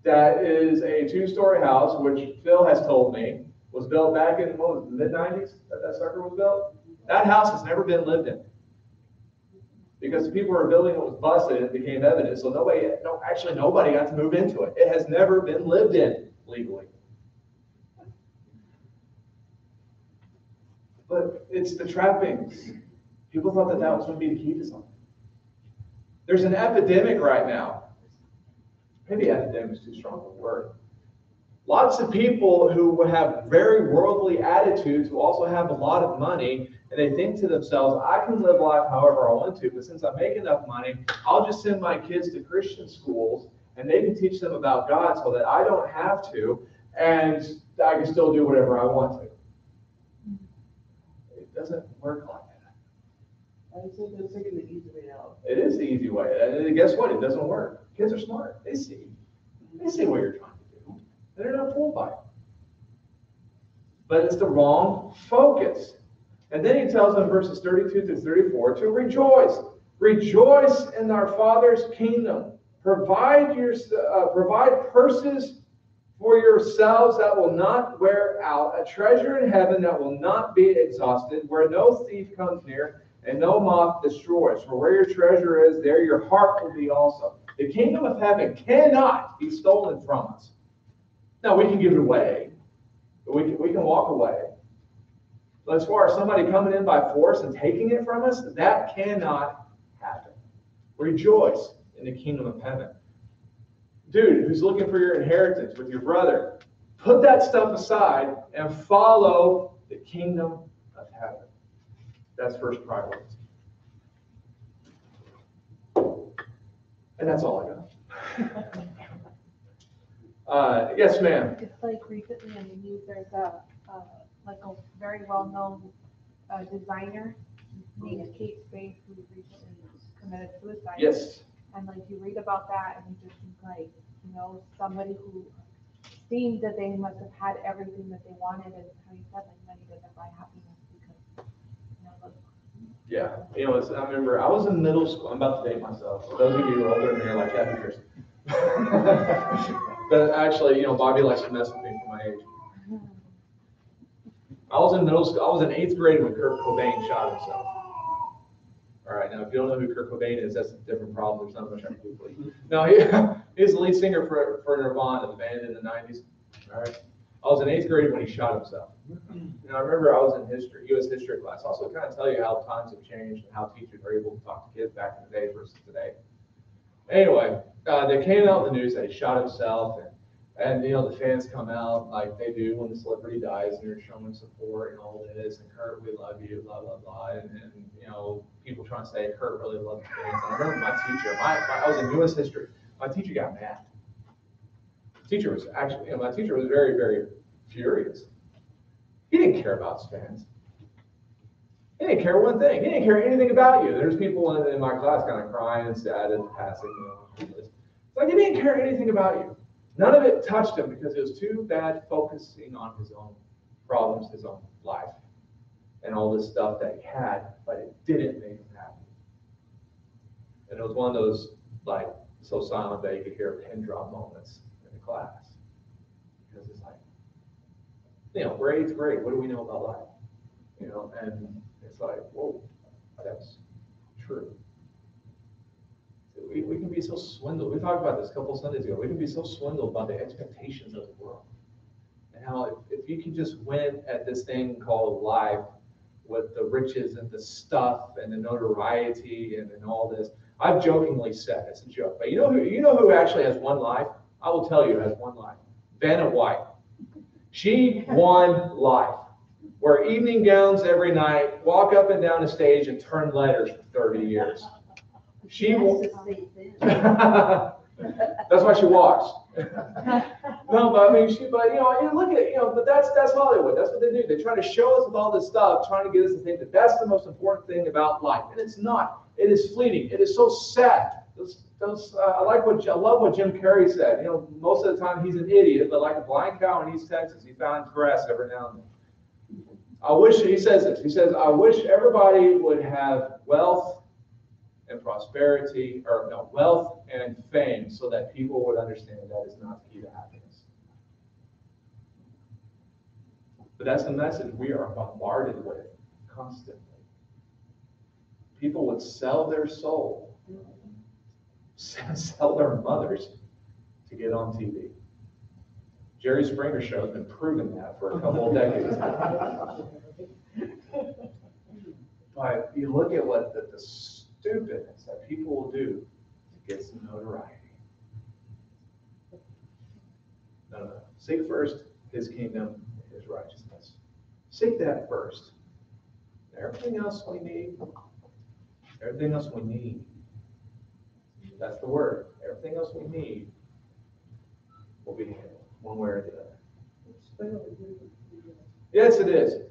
that is a 2-story house, which Phil has told me was built back in the mid-90s that sucker was built. That house has never been lived in because the people who were building it was busted. It became evidence, so nobody got to move into it. It has never been lived in legally. But it's the trappings. People thought that was going to be the key to something. There's an epidemic right now. Maybe epidemic is too strong a word. Lots of people who have very worldly attitudes, who also have a lot of money, and they think to themselves, I can live life however I want to, but since I make enough money, I'll just send my kids to Christian schools, and they can teach them about God so that I don't have to, and I can still do whatever I want to. It doesn't work like that. I said they're taking the easy way out. It is the easy way. And guess what? It doesn't work. Kids are smart. They see what you're trying to do. They're not fooled by it. But it's the wrong focus. And then he tells them, verses 32 through 34, to rejoice. Rejoice in our Father's kingdom. Provide purses for yourselves that will not wear out, a treasure in heaven that will not be exhausted, where no thief comes near and no moth destroys. For where your treasure is, there your heart will be also. The kingdom of heaven cannot be stolen from us. Now, we can give it away. We can walk away. But as far as somebody coming in by force and taking it from us, that cannot happen. Rejoice in the kingdom of heaven. Dude who's looking for your inheritance with your brother, put that stuff aside and follow the kingdom of heaven. That's first priority. And that's all I got. Yes, ma'am. It's like recently in the news, there's a very well-known designer named Kate Spade who recently committed suicide. Yes. And like you read about that and you just think like, somebody who seemed that they must have had everything that they wanted, and how you said like money doesn't buy happiness because, look. Yeah. I remember I was in middle school. I'm about to date myself. For those of you who are older than me are like, yeah, who cares? But actually, Bobby likes to mess with me for my age. I was in middle school. I was in 8th grade when Kurt Cobain shot himself. All right, now if you don't know who Kurt Cobain is, that's a different problem. There's not much I can do for you. No, he's the lead singer for Nirvana, the band in the 90s. All right. I was in 8th grade when he shot himself. I remember I was in U.S. history class. Also kind of tell you how times have changed and how teachers are able to talk to kids back in the day versus today. Anyway, they came out in the news that he shot himself, And, you know, the fans come out like they do when the celebrity dies and you're showing support and all this, and Kurt, we love you, blah, blah, blah. And you know, people trying to say Kurt really loved the fans. And I remember my teacher, I was in U.S. history, my teacher got mad. Teacher was actually, you know, my teacher was very, very furious. He didn't care about his fans. He didn't care one thing. He didn't care anything about you. There's people in my class kind of crying and sad and passing, you know. It's like he didn't care anything about you. None of it touched him because it was too bad focusing on his own problems, his own life, and all this stuff that he had, but it didn't make him happy. And it was one of those, like, so silent that you could hear a pin drop moments in the class. Because it's like, you know, we're 8th grade, what do we know about life? You know, and it's like, whoa, that's true. We can be so swindled. We talked about this a couple of Sundays ago. We can be so swindled by the expectations of the world. And how if you can just win at this thing called life with the riches and the stuff and the notoriety and all this. I've jokingly said, it's a joke, but you know who actually has one life? I will tell you, has one life. Vanna White. She won life. Wear evening gowns every night, walk up and down the stage and turn letters for 30 years. She has to stay thin. That's why she walks. No, but I mean, but you know, you look at, you know, but that's Hollywood. That's what they do. They try to show us with all this stuff, trying to get us to think that that's the most important thing about life, and it's not. It is fleeting. It is so sad. I love what Jim Carrey said. You know, most of the time he's an idiot, but like a blind cow in East Texas, he finds grass every now and then. He says this. He says, I wish everybody would have wealth and prosperity, or no, wealth and fame, so that people would understand that is not the key to happiness. But that's the message we are bombarded with constantly. People would sell their soul, sell their mothers to get on TV. Jerry Springer show has been proving that for a couple of decades. But you look at what the stupidness that people will do to get some notoriety. No. Seek first his kingdom and his righteousness. Seek that first. Everything else we need. Everything else we need. That's the word. Everything else we need will be handled one way or the other. Yes, it is.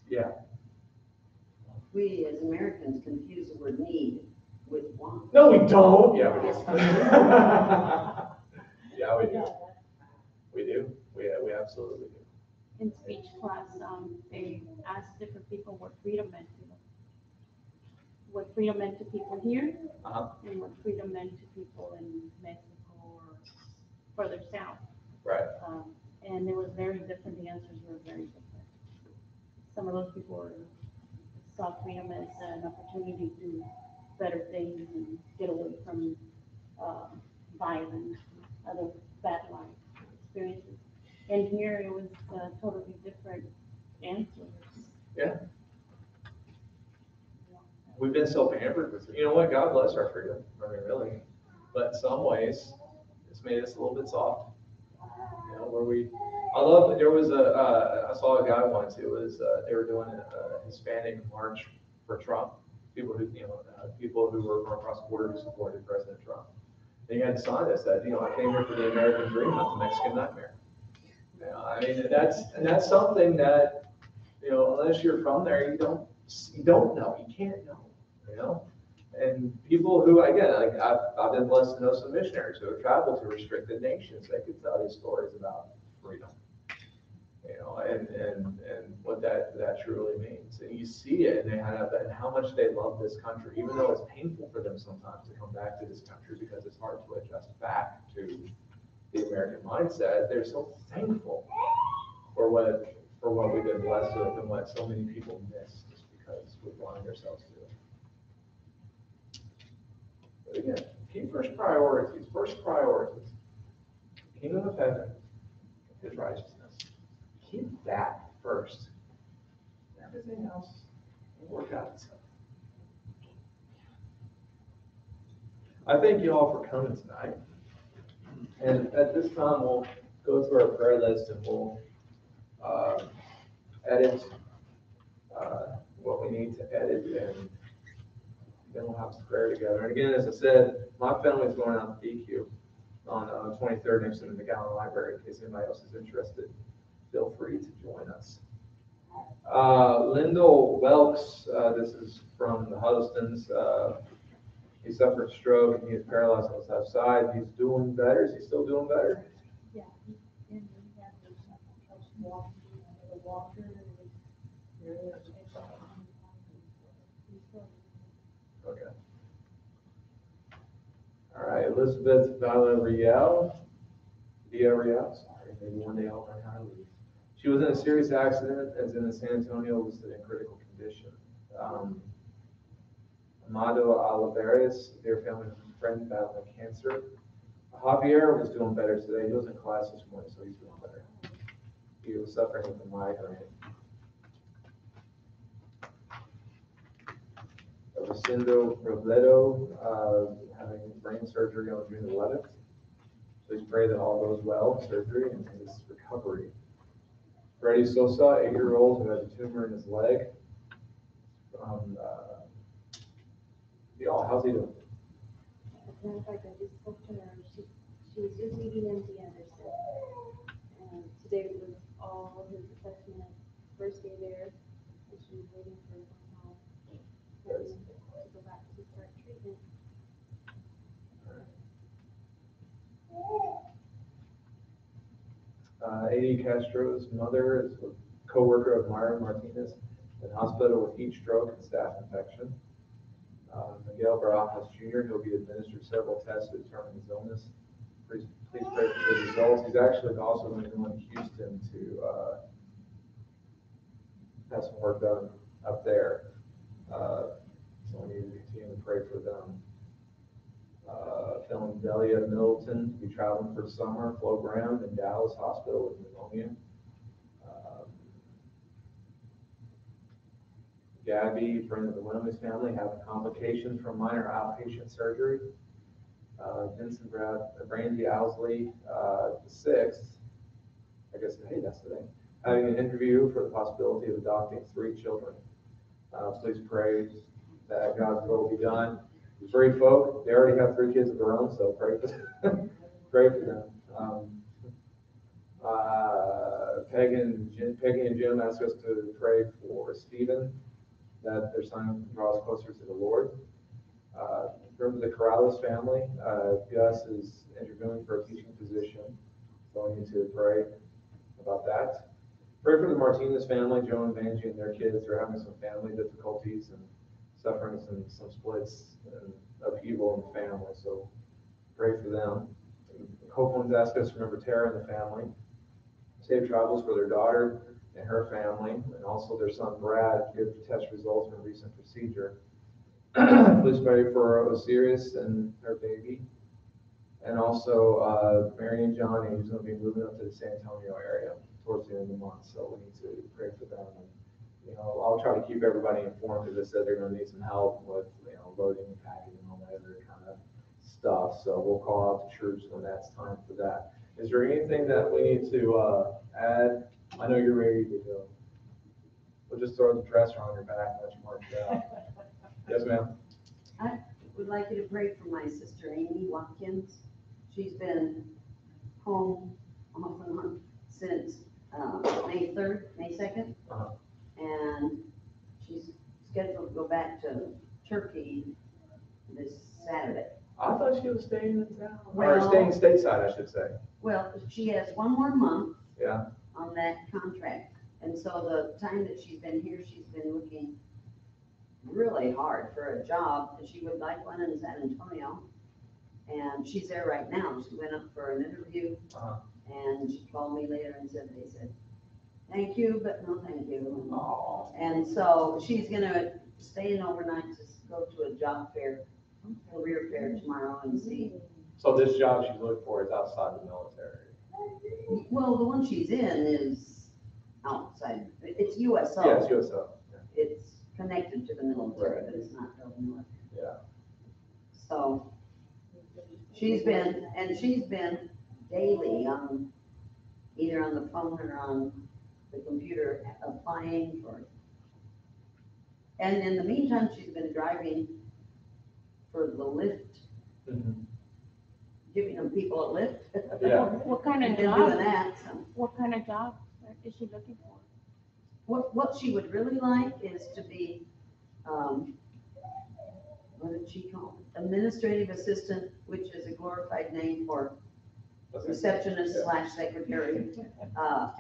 Yeah. We as Americans confuse the word need with want. No, we don't. Yeah, we do. Yeah, we do. We do. We absolutely do. In speech class, they asked different people what freedom meant to them. What freedom meant to people here, and what freedom meant to people in Mexico or further south. Right. And it was very different. The answers were very different. Some of those people saw freedom as an opportunity to do better things and get away from violence, other bad life experiences. And here it was totally different answers. Yeah. We've been so pampered with it. You know what? God bless our freedom. I mean, really. But in some ways, it's made us a little bit soft. You know, I love that there was I saw a guy once, it was, they were doing a Hispanic march for Trump. People who were from across the border who supported President Trump. And he had a sign that said, you know, I came here for the American dream, not the Mexican nightmare. You know, I mean, and that's something that, you know, unless you're from there, you don't know, you can't know, you know. And people who, again, like I've been blessed to know some missionaries who have traveled to restricted nations. They could tell you stories about freedom, you know, and what that truly means. And you see it, and how much they love this country, even though it's painful for them sometimes to come back to this country because it's hard to adjust back to the American mindset. They're so thankful for what we've been blessed with and what so many people miss just because we blind ourselves to it. But again, keep first priorities. Kingdom of heaven, his righteousness. Keep that first. Everything else will work out itself. I thank you all for coming tonight. And at this time, we'll go through our prayer list and we'll, edit, what we need to edit, and then we'll have some prayer together. And again, as I said, my family's going out to DQ on 23rd next to the McAllen Library, in case anybody else is interested. Feel free to join us. Lyndall Welks, this is from the Huddlestons. He suffered a stroke and he is paralyzed on his left side. He's doing better. Is he still doing better? Yeah, and he had this, walking, the walker, and Okay. All right, Elizabeth Villarreal, sorry, maybe one day I'll learn how to read. She was in a serious accident, as in San Antonio, listed in critical condition. Amado Olivares, dear family and friend battling cancer. Javier was doing better today. He was in class this morning, so he's doing better. He was suffering with a migraine. Lucindo Robledo, having brain surgery on June 11th. Please pray that all goes well, surgery and his recovery. Freddie Sosa, 8-year-old, who has a tumor in his leg. How's he doing? As a matter of fact, I just spoke to her, she was just meeting MD Anderson. And today was all his assessment, first day there, and she was waiting for him to go back to start treatment. A.D. Castro's mother is a co-worker of Myron Martinez in hospital with heat stroke and staph infection. Miguel Barajas Jr., he'll be administered several tests to determine his illness. Please pray for good results. He's actually also going to go in Houston to have some work done up there. So we need to continue to pray for them. Felon Delia Middleton to be traveling for summer. Flo Graham in Dallas Hospital with pneumonia. Gabby, friend of the Williams family, having complications from minor outpatient surgery. Vincent Brandy Owsley, the 6th, I guess, hey, that's today, having an interview for the possibility of adopting 3 children. Please pray that God's will be done. 3 folk, they already have 3 kids of their own, so pray for them. Pray for them. Peggy and Jim asked us to pray for Stephen, that their son draws closer to the Lord. Remember the Corrales family. Gus is interviewing for a teaching position, so we need to pray about that. Pray for the Martinez family, Joe and Vanjie and their kids. They're having some family difficulties and suffering some splits and upheaval in the family, so pray for them. Copeland's asked us to remember Tara and the family. Safe travels for their daughter and her family, and also their son Brad, good test results from a recent procedure. Please pray for Osiris and her baby, and also Mary and Johnny, who's going to be moving up to the San Antonio area towards the end of the month, so we need to pray for them. And, I'll try to keep everybody informed, because they said they're going to need some help with, loading and packing and all that other kind of stuff, so we'll call out to church when that's time for that. Is there anything that we need to add? I know you're ready to go. We'll just throw the dresser on your back and let you march it out. Yes, ma'am. I would like you to pray for my sister Amy Watkins. She's been home off and on since May 2nd, and she's scheduled to go back to Turkey this Saturday. I thought she was staying in town, or Well- staying stateside, I should say. Well, she has 1 more month Yeah. on that contract, and so the time that she's been here, she's been looking really hard for a job, and she would like one in San Antonio, and she's there right now. She went up for an interview, and she called me later and said, they said, thank you, but no thank you. Oh. And so she's gonna stay in overnight to go to a job fair, career fair tomorrow and see. So this job she's looking for is outside the military. Well, the one she's in is outside, it's USO. Yeah, it's USO. It's connected to the military, but it's not really military. Yeah. So she's been daily on either on the phone or on the computer applying for. And in the meantime, she's been driving for the lift, giving them people a lift. Yeah. What kind And of been doing job, that, so. what kind of job is she looking for? What she would really like is to be, what did she call it? Administrative assistant, which is a glorified name for receptionist slash secretary,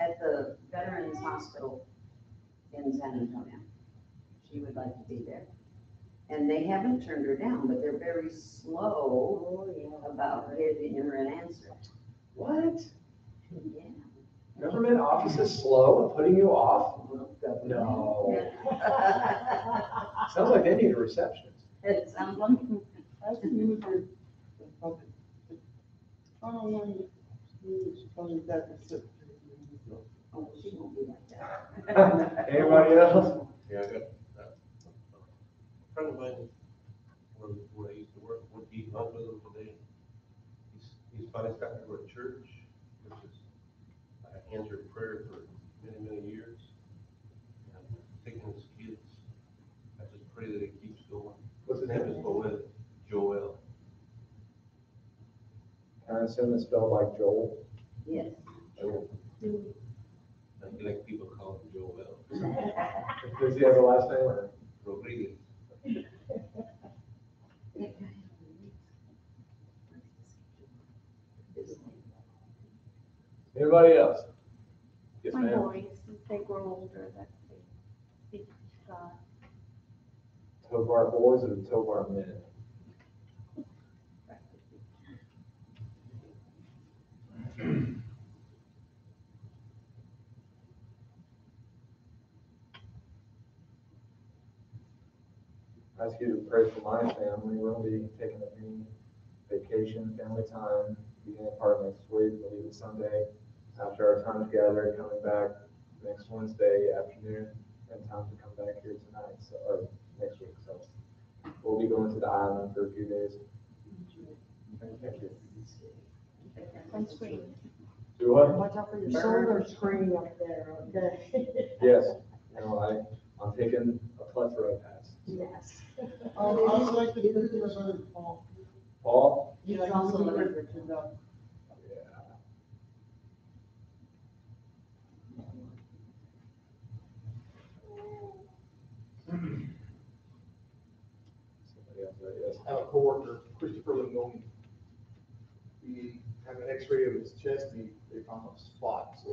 at the Veterans Hospital in San Antonio. She would like to be there. And they haven't turned her down, but they're very slow about giving her an answer. What? Yeah. Government office is slow and putting you off? No. Yeah. Sounds like they need a receptionist. It sounds like, I can use her. Oh, no, she's coming back and sit. oh, she won't be like that. Anybody else? Yeah, I got, a friend of mine, where I used to work, would be home with him today. He's finally gotten to a church, which is, answered prayer for many, many years. And taking his kids, I just pray that it keeps going. What's his His name name? is Joel. Can I assume it's spelled like Joel? Yes. And he likes people call him Joel Does he have a last name or? Rodriguez. Anybody else? Yes, My ma'am. boys, as they grow older, that they speak God. Tovar boys or Tovar men? I ask you to pray for my family. We'll be taking a mini vacation, family time, beginning part of next week. We'll leave it Sunday after our time together, coming back next Wednesday afternoon, and time to come back here tonight, so, or next week. So we'll be going to the island for a few days. Thank you. Sunscreen. Do what? Watch out for your solar screen up there, okay? Yes. No, I'm taking a plethora of hats. Yes. I also like the pictures of Paul. Paul? He's Yeah, also he's looking perfect, you know. Yeah. Somebody else, I guess. I have a coworker, Christopher Langoni. He had an X-ray of his chest, and they found a spot, so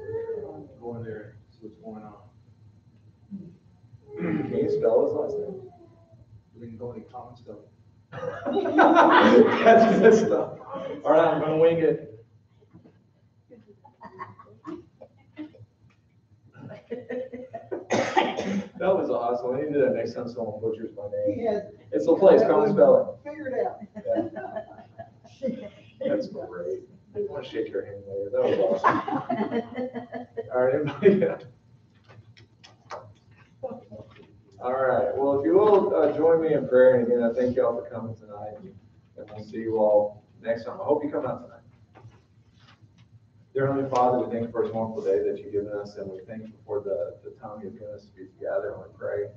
go in there and see what's going on. Can you spell his last name? Langoni, common spelling. That's messed up. All right, I'm gonna wing it. That was awesome. I need to do that next time someone butchers my He name. had. It's the place, common spelling. Figured out. Yeah. That's great. I want to shake your hand later. That was awesome. All right, anybody else? All right, well, if you will, join me in prayer, and again, I thank you all for coming tonight, and we'll see you all next time. I hope you come out tonight. Dear Heavenly Father, we thank you for this wonderful day that you've given us, and we thank you for the time you've given us to be together, and we pray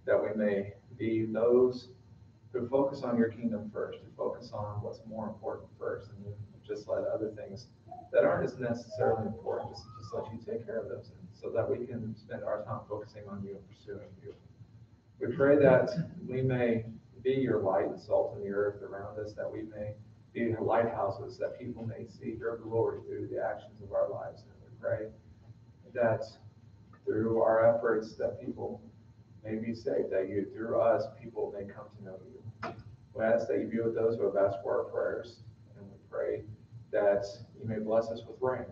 that we may be those who focus on your kingdom first, who focus on what's more important first, and then just let other things that aren't as necessarily important, just let you take care of those, and so that we can spend our time focusing on you and pursuing you. We pray that we may be your light and salt in the earth around us, that we may be lighthouses, that people may see your glory through the actions of our lives. And we pray that through our efforts that people may be saved, that you, through us, people may come to know you. We ask that you be with those who have asked for our prayers, and we pray that you may bless us with rain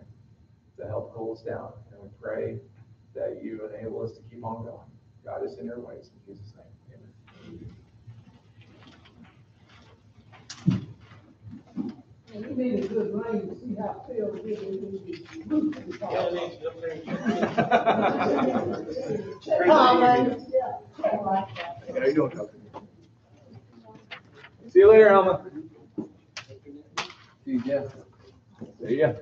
to help cool us down. And we pray that you enable us to keep on going. Guide us in your ways. In Jesus' name, amen. And we need a good rain to see how it feels. Yeah, you don't have to. See you later, Alma. See you, Jeff. See ya.